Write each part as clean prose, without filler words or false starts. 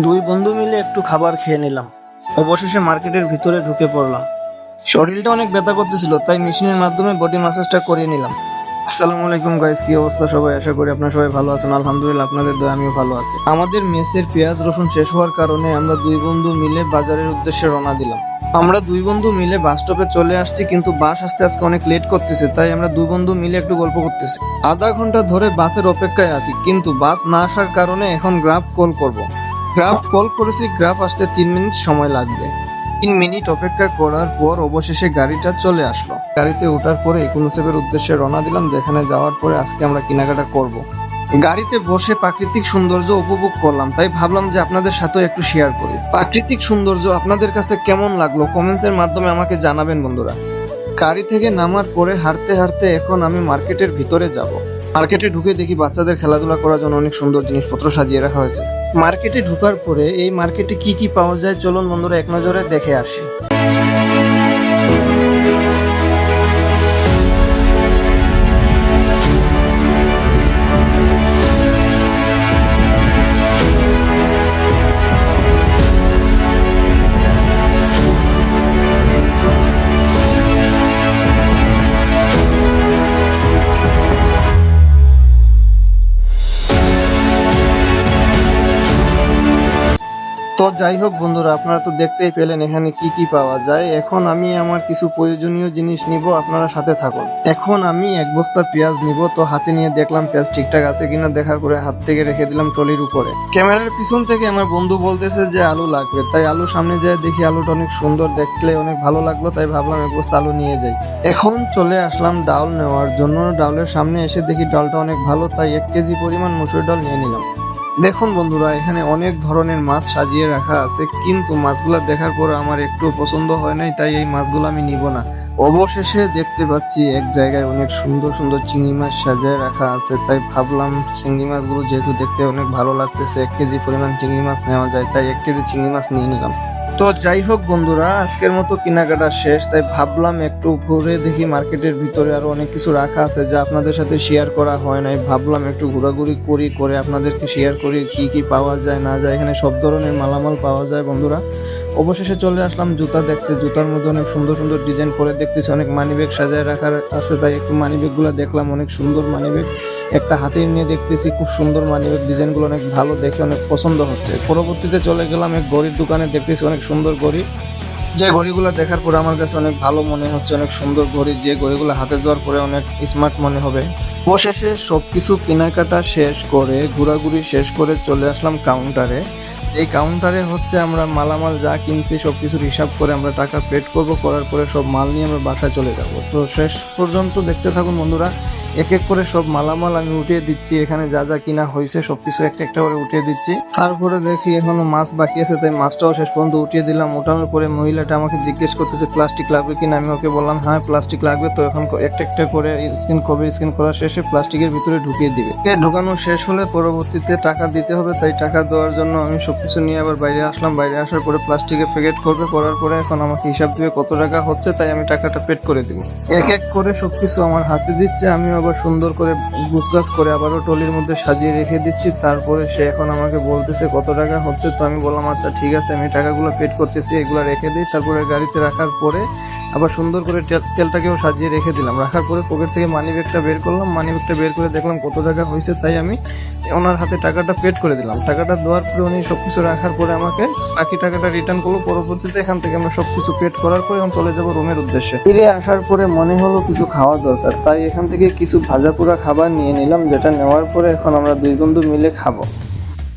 দুই বন্ধু মিলে একটু খাবার খেয়ে নিলাম। অবশেষে মার্কেটের ভিতরে ঢুকে পড়লাম। শরীরটা অনেক ব্যথা করতেছিল, তাই মেশিনের মাধ্যমে বডি ম্যাসাজটা করিয়ে নিলাম। আসসালামু আলাইকুম গাইস, কি অবস্থা সবাই? আশা করি আপনারা সবাই ভালো আছেন। আলহামদুলিল্লাহ, আপনাদের দয়া আমিও ভালো আছি। আমাদের মেসের পেঁয়াজ রসুন শেষ হওয়ার কারণে আমরা দুই বন্ধু মিলে বাজারের উদ্দেশ্যে রওনা দিলাম। আমরা দুই বন্ধু মিলে বাস স্টপে চলে আসছি, কিন্তু বাস আসতে আজকে অনেক লেট করতেছে, তাই আমরা দুই বন্ধু মিলে একটু গল্প করতেছি। আধা ঘন্টা ধরে বাসের অপেক্ষায় আছি, কিন্তু বাস না আসার কারণে এখন গ্রাফ কল করব। গ্রাফ কল করেছি, গ্রাফ আসতে 3 মিনিট সময় লাগবে। 3 মিনিট অপেক্ষা করার পর অবশেষে গাড়িটা চলে আসলো। গাড়িতে ওঠার পরে ইকোনসেপের উদ্দেশ্যে রওনা দিলাম, যেখানে যাওয়ার পরে আজকে আমরা কেনাকাটা করব। গাড়িতে বসে প্রাকৃতিক সৌন্দর্য উপভোগ করলাম, তাই ভাবলাম যে আপনাদের সাথে একটু শেয়ার করি। প্রাকৃতিক সৌন্দর্য আপনাদের কাছে কেমন লাগলো কমেন্টসের মাধ্যমে আমাকে জানাবেন বন্ধুরা। গাড়ি থেকে নামার পরে হাঁটতে হাঁটতে এখন আমি মার্কেটের ভিতরে যাব। মার্কেটে ঢুকে দেখি বাচ্চাদের খেলাধুলা করার জন্য অনেক সুন্দর জিনিসপত্র সাজিয়ে রাখা হয়েছে। মার্কেটে ঢোকার পরে এই মার্কেটে কি কি পাওয়া যায় চলুন বন্ধুরা এক নজরে দেখে আসি। তো যাই হোক বন্ধুরা, আপনারা তো দেখতেই পেলেন এখানে কি কি পাওয়া যায়। এখন আমি আমার কিছু প্রয়োজনীয় জিনিস নিব, আপনারা সাথে থাকুন। এখন আমি এক বস্তা পেঁয়াজ নিব, তো হাতে নিয়ে দেখলাম পেঁয়াজ ঠিকঠাক আছে কিনা। দেখার পরে হাত থেকে রেখে দিলাম ট্রলির উপরে। ক্যামেরার পিছন থেকে আমার বন্ধু বলতেছে যে আলু লাগবে, তাই আলু সামনে যায় দেখি আলুটা অনেক সুন্দর, দেখলে অনেক ভালো লাগলো, তাই ভাবলাম এক বস্তা আলু নিয়ে যাই। এখন চলে আসলাম ডাল নেওয়ার জন্য। ডালের সামনে এসে দেখি ডালটা অনেক ভালো, তাই 1 কেজি পরিমাণ মসুর ডাল নিয়ে নিলাম। দেখুন বন্ধুরা, এখানে অনেক ধরনের মাছ সাজিয়ে রাখা আছে, কিন্তু মাছগুলো দেখার পর আমার একটু পছন্দ হয় নাই, তাই এই মাছগুলো আমি নিব না। অবশেষে দেখতে পাচ্ছি এক জায়গায় অনেক সুন্দর সুন্দর চিংড়ি মাছ সাজিয়ে রাখা আছে, তাই ভাবলাম চিংড়ি মাছগুলো যেহেতু দেখতে অনেক ভালো লাগতেছে, 1 কেজি পরিমাণ চিংড়ি মাছ নেওয়া যায়, তাই 1 কেজি চিংড়ি মাছ নিয়ে নিলাম। তো যাই হোক বন্ধুরা, আজকের মতো কেনাকাটা শেষ, তাই ভাবলাম একটু ঘুরে দেখি মার্কেটের ভিতরে আরো অনেক কিছু রাখা আছে যা আপনাদের সাথে শেয়ার করা হয় নাই। ভাবলাম একটু ঘোরাঘুরি করে আপনাদেরকে শেয়ার করি কি কি পাওয়া যায় না যায়। এখানে সব ধরনের মালামাল পাওয়া যায় বন্ধুরা। অবশেষে চলে আসলাম জুতা দেখতে। জুতার মধ্যে অনেক সুন্দর সুন্দর ডিজাইন করে দেখতেছি, অনেক মানিব্যাগ সাজায় রাখার আছে, তাই একটু মানিব্যাগগুলো দেখলাম। অনেক সুন্দর মানিব্যাগ, একটা হাতে নিয়ে দেখতেছি, খুব সুন্দর মানিব্যাগ, ডিজাইনগুলো অনেক ভালো, দেখে অনেক পছন্দ হচ্ছে। পরবর্তীতে চলে গেলাম এক ঘড়ির দোকানে, দেখতেছি অনেক সুন্দর ঘড়ি। যে ঘড়িগুলো দেখার পরে আমার কাছে অনেক ভালো মনে হচ্ছে, অনেক সুন্দর ঘড়ি, যে ঘড়িগুলো হাতে দেওয়ার পরে অনেক স্মার্ট মনে হবে। অবশেষে সবকিছু কেনাকাটা শেষ করে ঘোরাঘুরি শেষ করে চলে আসলাম কাউন্টারে। এই কাউন্টারে হচ্ছে আমরা মালামাল যা কিনছি সবকিছুর হিসাব করে আমরা টাকা পেড করব, করার পরে সব মাল নিয়ে আমরা বাসায় চলে যাব। তো শেষ পর্যন্ত দেখতে থাকুন বন্ধুরা। এক এক করে সব মালামাল আমি উঠিয়ে দিচ্ছি, এখানে যা যা কিনা হয়েছে সবকিছু একটা একটা করে উঠিয়ে দিচ্ছি। তারপরে দেখি এখনো মাছ বাকি আছে, তাই মাছটাও শেষ পর্যন্ত উঠিয়ে দিলাম। ওঠানোর পরে মহিলাটা আমাকে জিজ্ঞেস করতেছে প্লাস্টিক লাগবে কিনা। আমি ওকে বললাম হ্যাঁ প্লাস্টিক লাগবে। তো এখন একটা একটা করে স্ক্যান করবে, স্ক্যান করা শেষে প্লাস্টিকের ভিতরে ঢুকিয়ে দিবে। ঢুকানো শেষ হলে পরবর্তীতে টাকা দিতে হবে, তাই টাকা দেওয়ার জন্য আমি সবকিছু নিয়ে আবার বাইরে আসলাম। বাইরে আসার পরে প্লাস্টিকে প্যাকেট করবে, করার পরে এখন আমাকে হিসাব দিবে কত টাকা হচ্ছে, তাই আমি টাকাটা পেড করে দিব। এক এক করে সবকিছু আমার হাতে দিচ্ছে, আমি আবার সুন্দর করে গুছগাছ করে আবারও ট্রলির মধ্যে সাজিয়ে রেখে দিচ্ছি। তারপরে সে এখন আমাকে বলতেছে কত টাকা হচ্ছে, তো আমি বললাম আচ্ছা ঠিক আছে, আমি টাকাগুলো পেড করতেছি, এগুলো রেখে দিই। তারপরে গাড়িতে রাখার পরে আবার সুন্দর করে তেলটাকেও সাজিয়ে রেখে দিলাম। রাখার পরে পকেট থেকে মানিব্যাগটা বের করলাম, মানিব্যাগটা বের করে দেখলাম কত টাকা হয়েছে, তাই আমি ওনার হাতে টাকাটা পেড করে দিলাম। টাকাটা দেওয়ার পরে উনি সবকিছু রাখার পরে আমাকে বাকি টাকাটা রিটার্ন করলো। পরবর্তীতে এখান থেকে আমরা সবকিছু পেড করার পরে এখন চলে যাবো রুমের উদ্দেশ্যে। ফিরে আসার পরে মনে হলো কিছু খাওয়া দরকার, তাই এখান থেকে কিছু ভাজা পোড়া খাবার নিয়ে নিলাম, যেটা নেওয়ার পরে এখন আমরা দুই বন্ধু মিলে খাবো।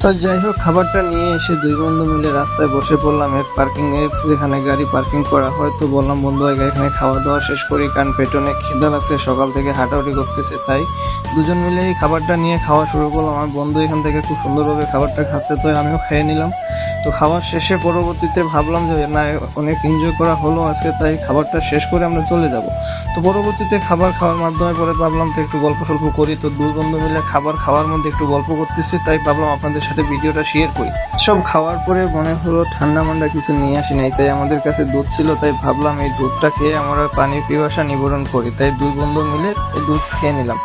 তো যাই হোক, খাবারটা নিয়ে এসে দুই বন্ধু মিলে রাস্তায় বসে পড়লাম এক পার্কিং এ, যেখানে গাড়ি পার্কিং করা হয়। তো বললাম বন্ধু আগে এখানে খাওয়া দাওয়া শেষ করি, কারণ পেটে অনেক খিদা লাগছে, সকাল থেকে হাঁটাহাঁটি করতেছে। তাই দুজন মিলে এই খাবারটা নিয়ে খাওয়া শুরু করলাম। আমার বন্ধু এখান থেকে খুব সুন্দরভাবে খাবারটা খাচ্ছে, তো আমিও খেয়ে নিলাম। তো খাবার শেষে পরবর্তীতে ভাবলাম যে না, অনেক এনজয় করা হলো আজকে, তাই খাবারটা শেষ করে আমরা চলে যাব। তো পরবর্তীতে খাবার খাওয়ার মাধ্যমে পরে ভাবলাম তো একটু গল্প সল্প করি। তো দুই বন্ধু মিলে খাবার খাওয়ার মধ্যে একটু গল্প করতেছি, তাই ভাবলাম আপনাদের সাথে ভিডিওটা শেয়ার করি। সব খাওয়ার পরে মনে হলো ঠান্ডা মান্ডা কিছু নিয়ে আসি নাই, তাই আমাদের কাছে দুধ ছিল, তাই ভাবলাম এই দুধটা খেয়ে আমরা পানির পিপাসা নিবারণ করি। তাই দুই বন্ধু মিলে এই দুধ খেয়ে নিলাম।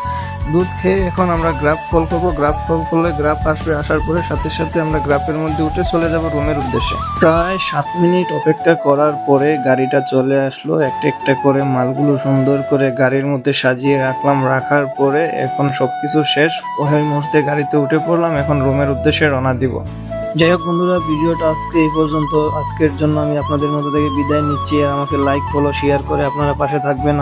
দুধ খেয়ে এখন আমরা গ্রাফ কল করবো। গ্রাফ কল করলে গ্রাফ আসবে, আসার পরে সাথে সাথে আমরা গ্রাফের মধ্যে উঠে চলে যাব রুমের উদ্দেশ্যে। প্রায় 7 মিনিট অপেক্ষা করার পরে গাড়িটা চলে আসলো। একটা একটা করে মালগুলো সুন্দর করে গাড়ির মধ্যে সাজিয়ে রাখলাম। রাখার পরে এখন সবকিছু শেষ, ওই মুহূর্তে গাড়িতে উঠে পড়লাম। এখন রুমের উদ্দেশ্যে রওনা দিব। যাই হোক বন্ধুরা, ভিডিওটা আজকে এই পর্যন্ত। আজকের জন্য আমি আপনাদের মধ্যে থেকে বিদায় নিচ্ছি। আর আমাকে লাইক, ফলো, শেয়ার করে আপনারা পাশে থাকবেন।